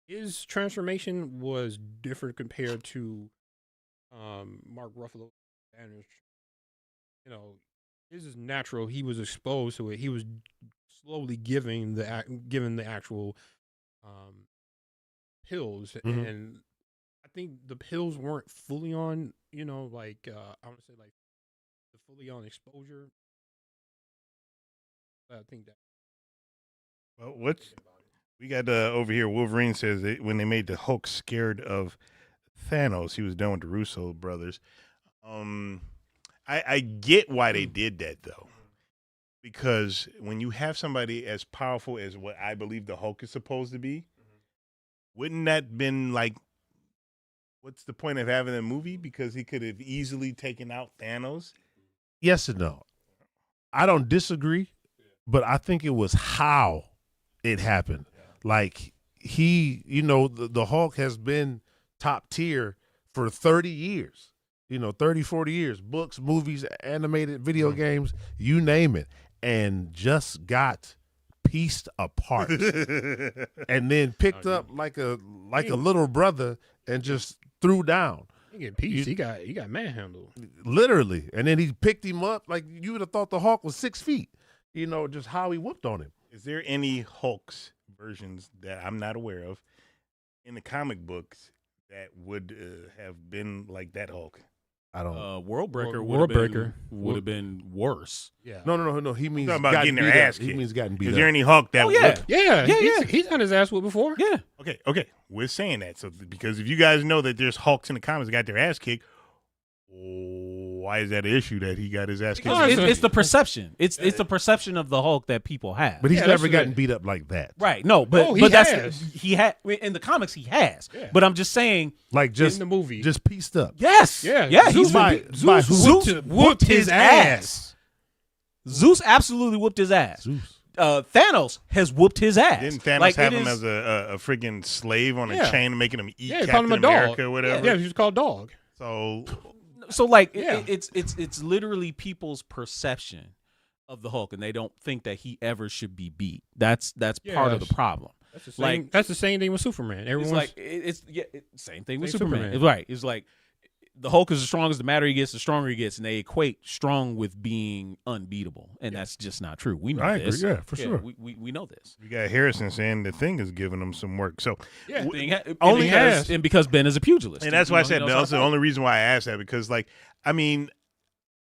His transformation was different compared to Mark Ruffalo. His is natural. He was exposed to it. He was slowly given the actual pills, and I think the pills weren't fully on. I want to say like the fully on exposure. I think that. Well, We got over here. Wolverine says that when they made the Hulk scared of Thanos, he was done with the Russo brothers. I get why they did that though, because when you have somebody as powerful as what I believe the Hulk is supposed to be, wouldn't that been like, what's the point of having a movie? Because he could have easily taken out Thanos. Yes and no. I don't disagree, but I think it was how it happened. Like the Hulk has been top tier for 30 years, 30, 40 years, books, movies, animated video games, you name it, and just got pieced apart and then picked up like a little brother and just threw down. He get pieced. He got manhandled. Literally. And then he picked him up like you would have thought the Hulk was 6 feet, just how he whooped on him. Is there any Hulks versions that I'm not aware of in the comic books that would have been like that Hulk? I don't. World Breaker would have been worse. Yeah. No. He means Talking about gotten getting their beat ass up. He kicked. means gotten beat Is up. there any Hulk that would? Yeah. He's done his ass whooped before. Yeah. Okay. We're saying that. So because if you guys know that there's Hulks in the comics that got their ass kicked, why is that an issue that he got his ass kicked? It's the perception. It's the perception of the Hulk that people have. But he's never gotten beat up like that. Right. No, but he that's has. he had in the comics he has. Yeah. But I'm just saying, Like just in the movie. just pieced up. yes. Yeah. He's Zeus whooped his ass. Zeus absolutely whooped his ass. Zeus. Thanos has whooped his ass. Didn't Thanos Like, have it him is- as a freaking slave on a Yeah. chain, making him eat Yeah, he called Captain him a dog. America or whatever? Yeah, he was called dog. So like Yeah. it's literally people's perception of the Hulk, and they don't think that he ever should be beat. That's part of the problem. That's the same thing with Superman. Everyone's It's like same thing with Same Superman. Superman. Right. It's like the Hulk is as strong as the madder he gets, the stronger he gets, and they equate strong with being unbeatable, and that's just not true. We know I this. agree. Yeah, for sure. We know this. you got Harrison saying the Thing is giving him some work. So yeah. Only has. because Ben is a pugilist, and that's why I said he knows how that's to the fight. only reason why I asked that, because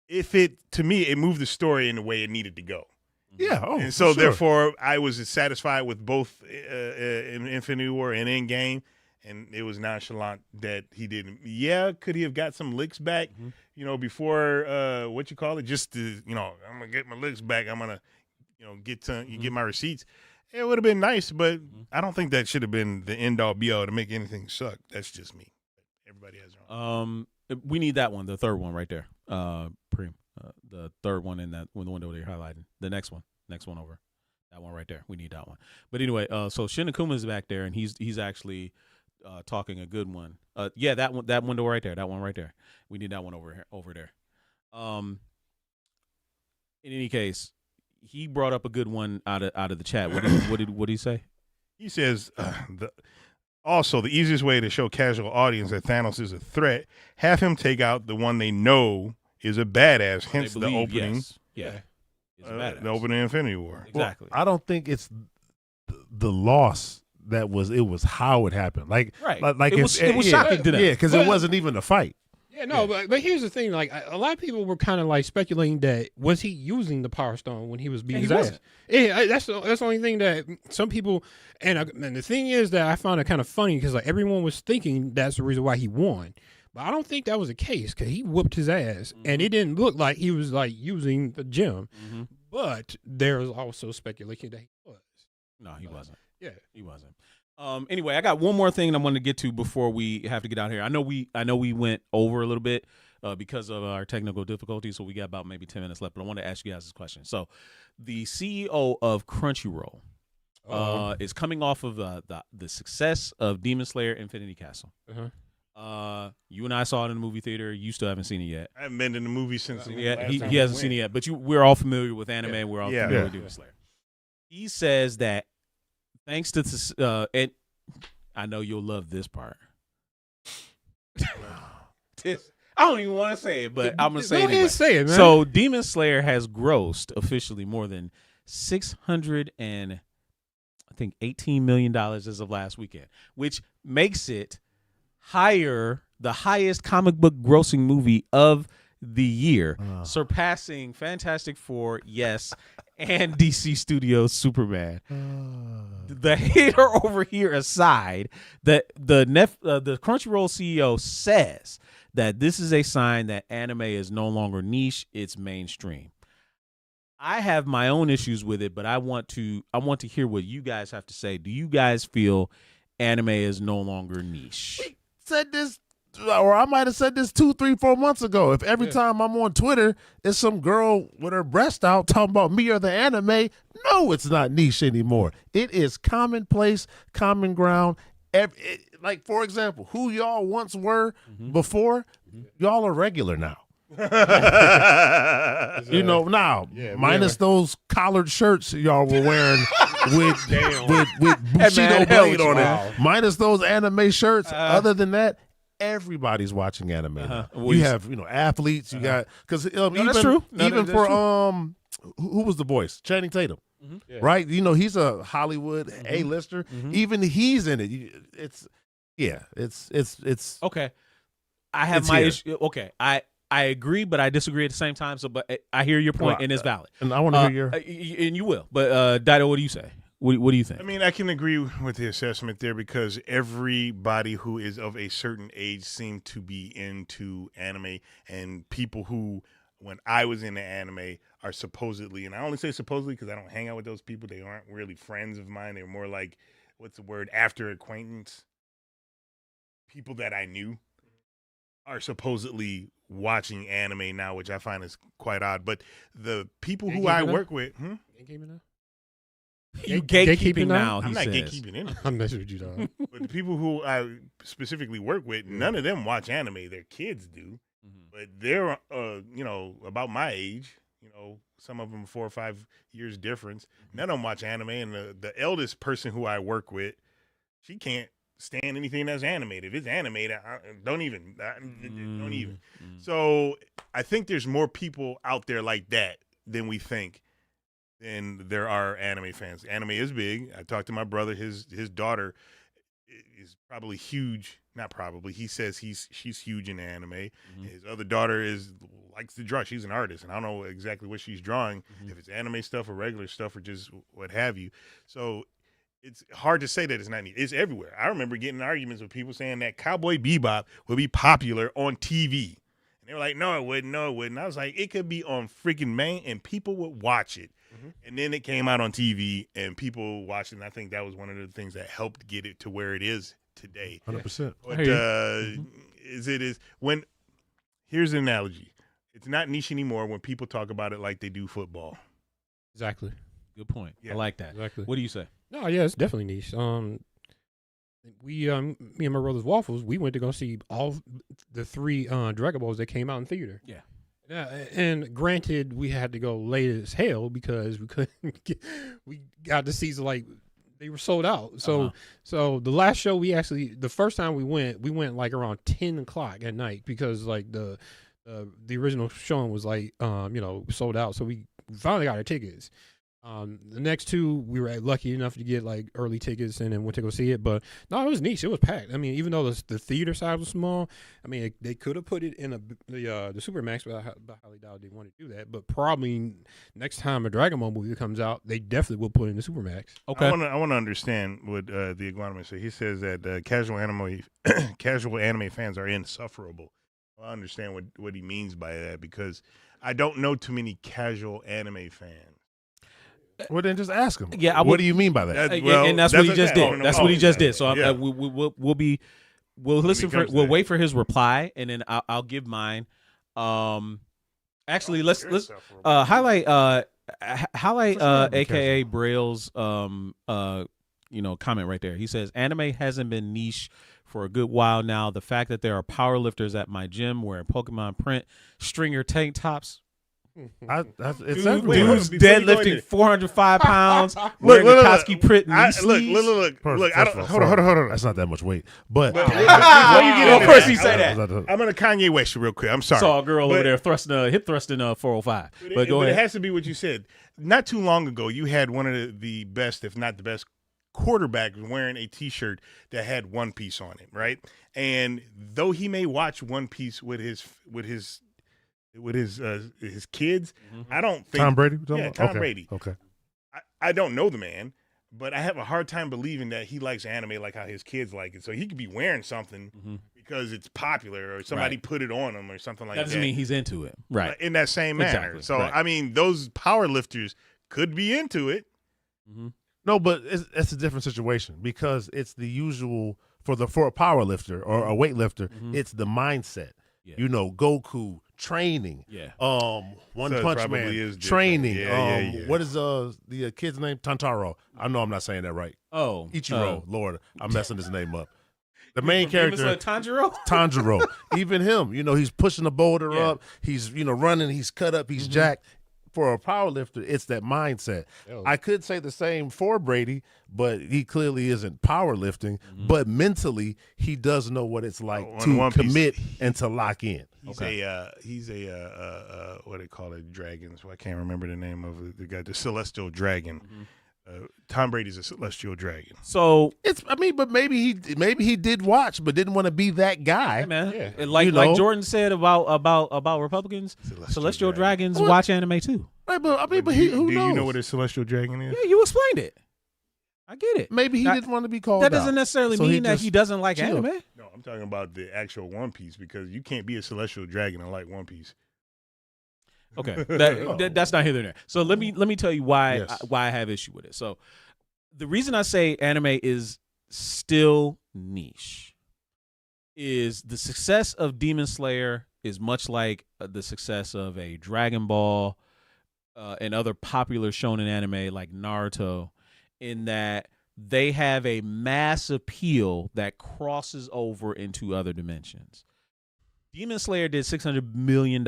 if it, to me, it moved the story in the way it needed to go. Yeah. Oh, And so, for sure. therefore, I was satisfied with both in Infinity War and Endgame, and it was nonchalant that he didn't. Yeah, could he have got some licks back, before, just to, I'm going to get my licks back. I'm going to, get my receipts. It would have been nice, but I don't think that should have been the end-all, be-all to make anything suck. That's just me. Everybody has their own. We need that one, the third one right there. Preem, the third one in that the window that you're highlighting. The next one over. That one right there. We need that one. But anyway, so Shin Akuma's back there, and he's actually talking a good one. That window right there. That one right there. We need that one over there. In any case, he brought up a good one out of the chat. What did he say? He says also the easiest way to show casual audience that Thanos is a threat, have him take out the one they know is a badass. Hence the opening. Yes. Yeah. It's a badass. The opening of Infinity War. Exactly. I don't think it's the loss that was. It was how it happened. Like It was shocking to them. Yeah, because it wasn't even a fight. Yeah, no, but here's the thing. Like, a lot of people were kind of like speculating that was he using the Power Stone when he was beating his ass? wasn't. Yeah, that's the only thing that some people. And the thing is that I found it kind of funny because like everyone was thinking that's the reason why he won, but I don't think that was the case because he whooped his ass and it didn't look like he was like using the gem. But there was also speculation that he was. No, he wasn't. Yeah, he wasn't. Anyway, I got one more thing I wanted to get to before we have to get out here. I know we went over a little bit because of our technical difficulties, so we got about maybe 10 minutes left. But I want to ask you guys this question. So, the CEO of Crunchyroll is coming off of the success of Demon Slayer: Infinity Castle. You and I saw it in the movie theater. You still haven't seen it yet. I haven't been in the movie since He hasn't seen it yet. But we're all familiar with anime. Yeah. We're all Yeah. familiar with Demon Slayer. He says that thanks to this, and I know you'll love this part. I don't even want to say it, but I'm gonna say it anyway. Say it, man. So Demon Slayer has grossed officially more than $618 million as of last weekend, which makes it the highest comic book grossing movie of the year, surpassing Fantastic Four, yes, and DC Studios Superman. The hater over here aside, the Crunchyroll CEO says that this is a sign that anime is no longer niche, it's mainstream. I have my own issues with it, but I want to hear what you guys have to say. Do you guys feel anime is no longer niche? Said this, or I might have said this 2, 3, 4 months ago. If every time I'm on Twitter, it's some girl with her breast out talking about me or the anime, no, it's not niche anymore. It is commonplace, common ground. Like, for example, who y'all once were before, y'all are regular now. Now minus those collared shirts y'all were wearing with Bushido blade on it. Minus those anime shirts. Other than that, everybody's watching anime. Now. You have athletes. You got because that's true. Even for who was the voice? Channing Tatum. Right? He's a Hollywood A-lister. Even he's in it. It's okay. I have my issue. Okay, I agree, but I disagree at the same time. So, but I hear your point, and it's valid. And I want to hear your. And you will. But Dido, what do you say? What do you think? I mean, I can agree with the assessment there because everybody who is of a certain age seemed to be into anime, and people who, when I was into anime, are supposedly, and I only say supposedly because I don't hang out with those people. They aren't really friends of mine. They're more like, what's the word? After acquaintance. People that I knew are supposedly watching anime now, which I find is quite odd. But the people who I work with, you gatekeeping now. I'm not gatekeeping anything. I'm messing with you, dog. But the people who I specifically work with, none of them watch anime. Their kids do, but they're about my age. Some of them 4 or 5 years difference. None of them watch anime, and the eldest person who I work with, she can't stand anything that's animated. If it's animated, don't even. So I think there's more people out there like that than we think. Than there are anime fans. Anime is big. I talked to my brother. His daughter is probably huge. Not probably. He says she's huge in anime. His other daughter likes to draw. She's an artist, and I don't know exactly what she's drawing. If it's anime stuff or regular stuff or just what have you. So it's hard to say that it's not neat. It's everywhere. I remember getting arguments with people saying that Cowboy Bebop would be popular on TV. And they were like, no, it wouldn't. No, it wouldn't. I was like, it could be on freaking main, and people would watch it. And then it came out on TV, and people watched it, and I think that was one of the things that helped get it to where it is today. 100%. But here's an analogy. It's not niche anymore when people talk about it like they do football. Exactly. Good point. Yeah. I like that. Exactly. What do you say? No, yeah, it's definitely niche. Me and my brother's Waffles, we went to go see all the 3 Dragon Balls that came out in theater. Yeah. And granted, we had to go late as hell because we couldn't we got the seats like they were sold out. So the last show the first time we went like around 10 o'clock at night because like the original showing was like sold out. So we finally got our tickets. The next 2 we were lucky enough to get like early tickets and then went to go see it. But no, it was niche. It was packed. I mean, even though the theater side was small, I mean they could have put it in the Supermax, but I highly doubt they want to do that. But probably next time a Dragon Ball movie comes out, they definitely will put it in the Supermax. Okay, I want to understand what the Iguanaman said. He says that casual anime fans are insufferable. Well, I understand what he means by that because I don't know too many casual anime fans. Well, then just ask him. Yeah, what do you mean by that? And that's what he just did. That's what he just did. So we'll listen for. We'll wait for his reply, and then I'll give mine. Actually, let's highlight AKA Braille's comment right there. He says anime hasn't been niche for a good while now. The fact that there are powerlifters at my gym wearing Pokemon print stringer tank tops. It's dude's deadlifting 405 pounds. Wearing the Koski print. Look. Hold on. That's not that much weight. But of course he said that. I'm gonna Kanye West you real quick. I'm sorry. Saw a girl over there hip thrusting 405. But go ahead. It has to be what you said. Not too long ago, you had one of the best, if not the best, quarterback wearing a T-shirt that had One Piece on it, right? And though he may watch One Piece with his with his kids. I don't think Tom Brady. Yeah, Tom Brady. Okay. I don't know the man, but I have a hard time believing that he likes anime like how his kids like it. So he could be wearing something because it's popular, or somebody put it on him, or something like that. Doesn't mean he's into it, right? In that same manner. Exactly, So right. I mean, those power lifters could be into it. No, but it's a different situation because it's the usual for a power lifter or a weightlifter. It's the mindset. Yeah. You know, Goku training. Yeah. One So it Punch probably Man is different. training. Yeah. What is the kid's name? Tantaro. I know I'm not saying that right. Oh, Ichiro. Lord, I'm messing his name up. The main Famous, character, Tanjiro. Tanjiro. Even him, you know, he's pushing the boulder up. He's, you know, running. He's cut up. He's jacked. For a power lifter, it's that mindset. I could say the same for Brady, but he clearly isn't powerlifting. But mentally, he does know what it's like to commit and to lock in. He's a what they call it, dragons. I can't remember the name of it. The guy, the Celestial Dragon. Tom Brady's a Celestial Dragon. So but maybe he did watch, but didn't want to be that guy. hey, man, Yeah. like You know? like Jordan said about Republicans, Celestial Dragons watch anime too. Right, but who do knows? you know what a Celestial Dragon is? Yeah, you explained it. I get it. Maybe he That- didn't want to be called That out. doesn't necessarily So mean that just he doesn't like chilled. anime. No, I'm talking about the actual One Piece, because you can't be a Celestial Dragon and like One Piece. Okay, that's not here nor there. So let me tell you why Yes. I have issue with it. So the reason I say anime is still niche is the success of Demon Slayer is much like the success of a Dragon Ball and other popular shonen anime like Naruto, in that they have a mass appeal that crosses over into other dimensions. Demon Slayer did $600 million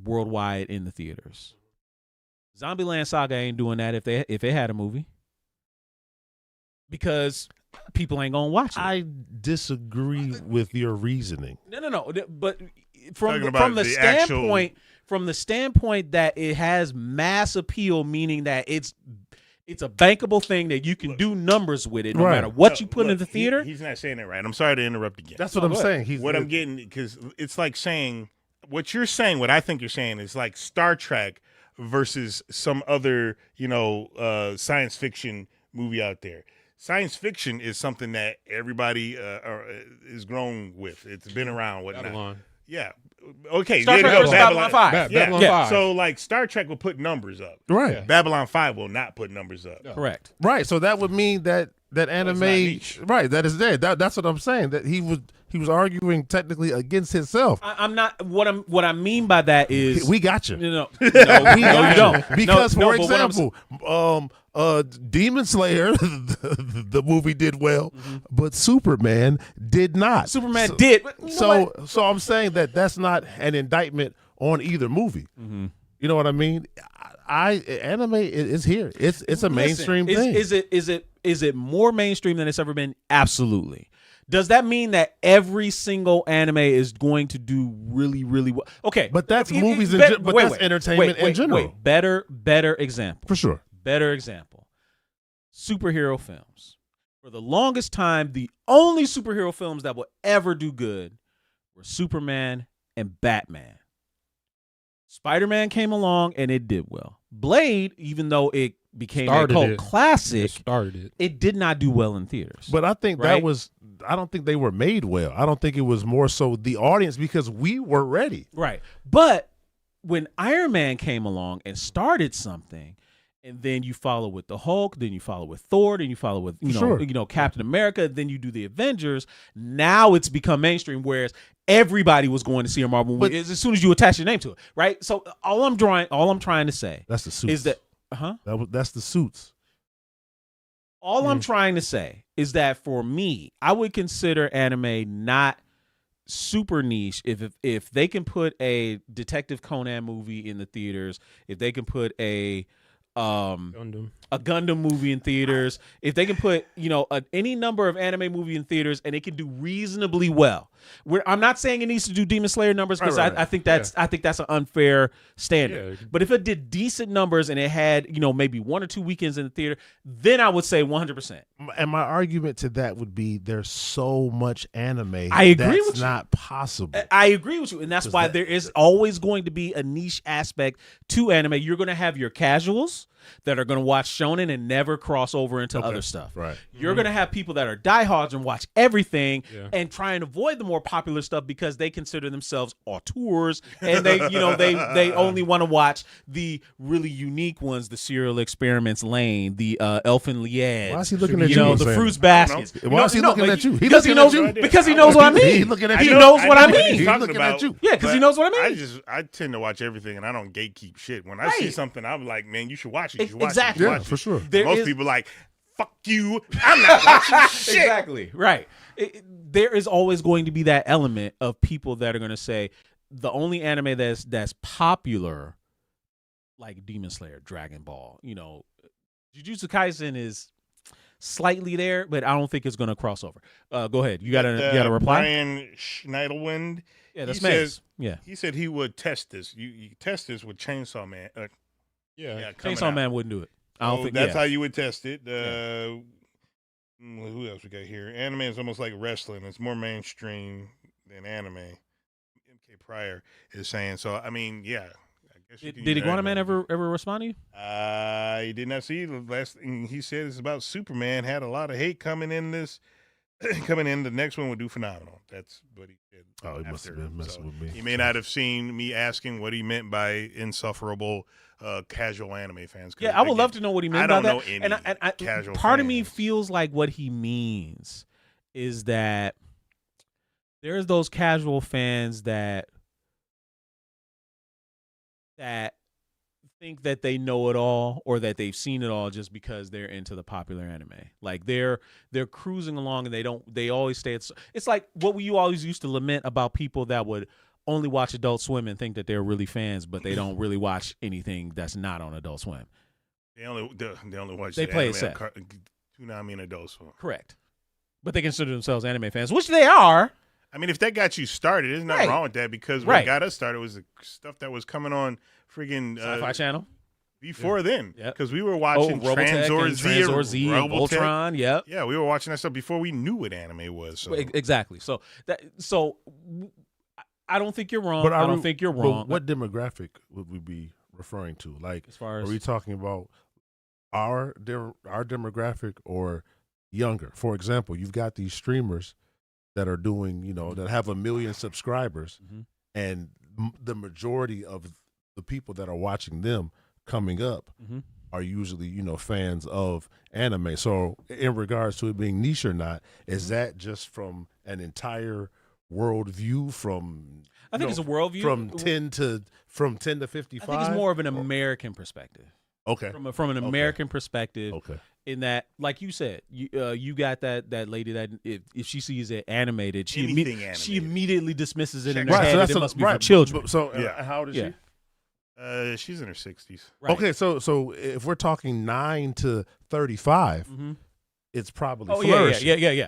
worldwide in the theaters. Zombieland Saga ain't doing that if it had a movie, because people ain't gonna watch it. I disagree with your reasoning. No. But from Talking about the the standpoint from the standpoint that it has mass appeal, meaning that it's a bankable thing that you can do numbers with it, no Right. matter what you put in the theater. He's not saying that right. I'm sorry to interrupt again. That's what I'm saying. What I'm getting, because it's like saying what you're saying. What I think you're saying is like Star Trek versus some other, science fiction movie out there. Science fiction is something that everybody is grown with. It's been around, whatnot. Babylon. Yeah. Okay. Star there Trek you go. versus Babylon 5. Yeah. Babylon 5. So like Star Trek will put numbers up. Right. Babylon 5 will not put numbers up. No. Correct. Right. So that would mean that anime, niche. right? That is there. That's what I'm saying. That he was arguing technically against himself. I'm not. What I mean by that is We got you. no, We you got don't. you. Because, No, for but what I'm example, Demon Slayer, the movie did well, but Superman did not. Superman So- did. But you know what? So I'm saying that's not an indictment on either movie. You know what I mean? Anime is here. It's a mainstream thing. Is it more mainstream than it's ever been? Absolutely. Does that mean that every single anime is going to do really, really well? Okay, But that's movies, that's entertainment in general. Better example. For sure. Better example. Superhero films. For the longest time, the only superhero films that will ever do good were Superman and Batman. Spider-Man came along and it did well. Blade, even though it became a cult classic, it did not do well in theaters. But I think Right? I don't think they were made well. I don't think it was more so the audience, because we were ready. Right. But when Iron Man came along and started something, and then you follow with the Hulk, then you follow with Thor, then you follow with Captain America, then you do the Avengers. Now it's become mainstream, whereas everybody was going to see a Marvel movie as soon as you attach your name to it, right? So all I'm trying to say That's the suits. is that That's the suits. all I'm trying to say is that for me, I would consider anime not super niche if they can put a Detective Conan movie in the theaters, if they can put a Gundam movie in theaters, if they can put any number of anime movie in theaters and it can do reasonably well. I'm not saying it needs to do Demon Slayer numbers because Right. I think that's an unfair standard. Yeah. But if it did decent numbers and it had maybe 1 or 2 weekends in the theater, then I would say 100%. And my argument to that would be there's so much anime. I agree that's with you. not possible. I agree with you, and that's why there is always going to be a niche aspect to anime. You're going to have your casuals that are going to watch shonen and never cross over into other stuff. Right. You're going to have people that are diehards and watch everything and try and avoid the more popular stuff because they consider themselves auteurs and they only want to watch the really unique ones, the Serial Experiments Lane, the Elfin Lied. Why is he looking at you? The Fruits Baskets. Why is he looking at you? Because he knows what I mean. He looking at He you. knows what I mean. He's looking at you. Yeah, because he knows what I mean. I tend to watch everything, and I don't gatekeep shit. When I see something, I'm like, man, you should watch it. You should watch Exactly. it. Yeah, for sure. Most people like, fuck you. I'm not watching shit. Exactly. Right. There is always going to be that element of people that are going to say the only anime that's popular, like Demon Slayer, Dragon Ball, Jujutsu Kaisen is slightly there, but I don't think it's going to cross over. Go ahead. You got a reply? Brian Schneiderwind. Yeah, that's he Mace. says, He said he would test this. You test this with Chainsaw Man. Coming Chainsaw out. Man wouldn't do it. I don't think that's how you would test it. Who else we got here? Anime is almost like wrestling. It's more mainstream than anime. MK Pryor is saying so. I mean, yeah. I guess you can Did use Iguana that Man analogy. ever respond to you? I did not see the last thing he said is about Superman. Had a lot of hate coming in this. Coming in, the next one would do phenomenal. That's what he said. Oh, he must have been messing with me. He may not have seen me asking what he meant by insufferable casual anime fans. Yeah, I would love to know what he meant I by don't that. know any and casual part of me fans. feels like what he means is that there's those casual fans that think that they know it all or that they've seen it all just because they're into the popular anime. Like they're cruising along and they always stay at. It's like what you always used to lament about people that would only watch Adult Swim and think that they're really fans, but they don't really watch anything that's not on Adult Swim. They only watch. They the play it anime safe. Toonami and Adult Swim. Correct. But they consider themselves anime fans, which they are. I mean, if that got you started, there's nothing wrong with that because what got us started was the stuff that was coming on friggin' Sci-Fi Channel. Before then. Yep. Because we were watching Robotech Tranzor and Z, Tranzor Z, Robotech. Voltron. Yep. Yeah, we were watching that stuff before we knew what anime was. So. Exactly. So I don't think you're wrong. But I don't think you're wrong. What demographic would we be referring to? Like, As far as are we talking about our demographic or younger? For example, you've got these streamers that are doing, that have 1 million subscribers, and the majority of the people that are watching them coming up are usually, fans of anime. So in regards to it being niche or not, is that just from an entire worldview from I think it's a worldview from 10 to 55? I think it's more of an American perspective. Okay. From an American perspective. Okay. In that, like you said, you got that lady that if she sees it animated, she immediately dismisses it in her head. It must be for children. So how old is she? She's in her 60s. Right. Okay, so if we're talking 9 to 35, it's probably flourishing. Yeah.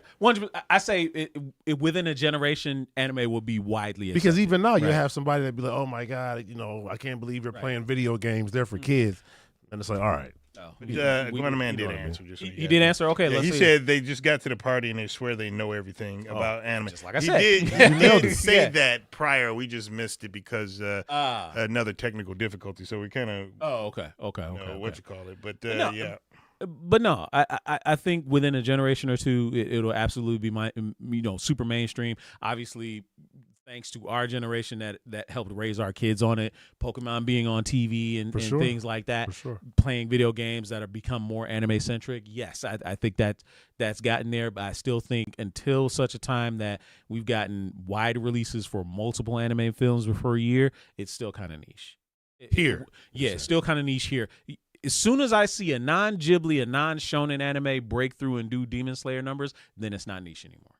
I say within a generation, anime will be widely accepted. Because even now, you have somebody that be like, "Oh my god, I can't believe you're playing video games. They're for kids," and it's like, all right. Iguana Man did answer. He did answer. Okay, yeah, let's he see. said they just got to the party and they swear they know everything about anime. Just like I said. He did say that prior. We just missed it because another technical difficulty. So we kind of okay. What you call it, but yeah. But no, I think within a generation or two, it'll absolutely be super mainstream. Obviously, thanks to our generation that helped raise our kids on it, Pokemon being on TV and things like that, playing video games that have become more anime centric. Yes, I think that's gotten there, but I still think until such a time that we've gotten wide releases for multiple anime films per year, it's still kind of niche. It's still kind of niche here. As soon as I see a non-Ghibli, a non-shonen anime break through and do Demon Slayer numbers, then it's not niche anymore.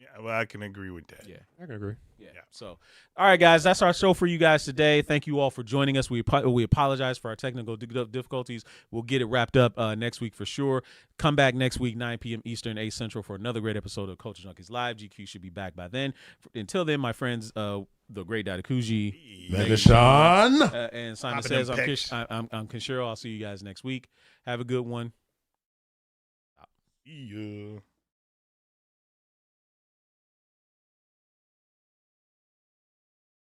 Yeah, well, I can agree with that. Yeah. I can agree. Yeah. So, all right, guys, that's our show for you guys today. Thank you all for joining us. We apologize for our technical difficulties. We'll get it wrapped up next week for sure. Come back next week, 9 p.m. Eastern, 8 Central, for another great episode of Culture Junkies Live. GQ should be back by then. Until then, my friends, the great Dadakuji, Megashawn. and Simon Popping says, them pecs. I'm Kenshiro. I'll see you guys next week. Have a good one. Yeah.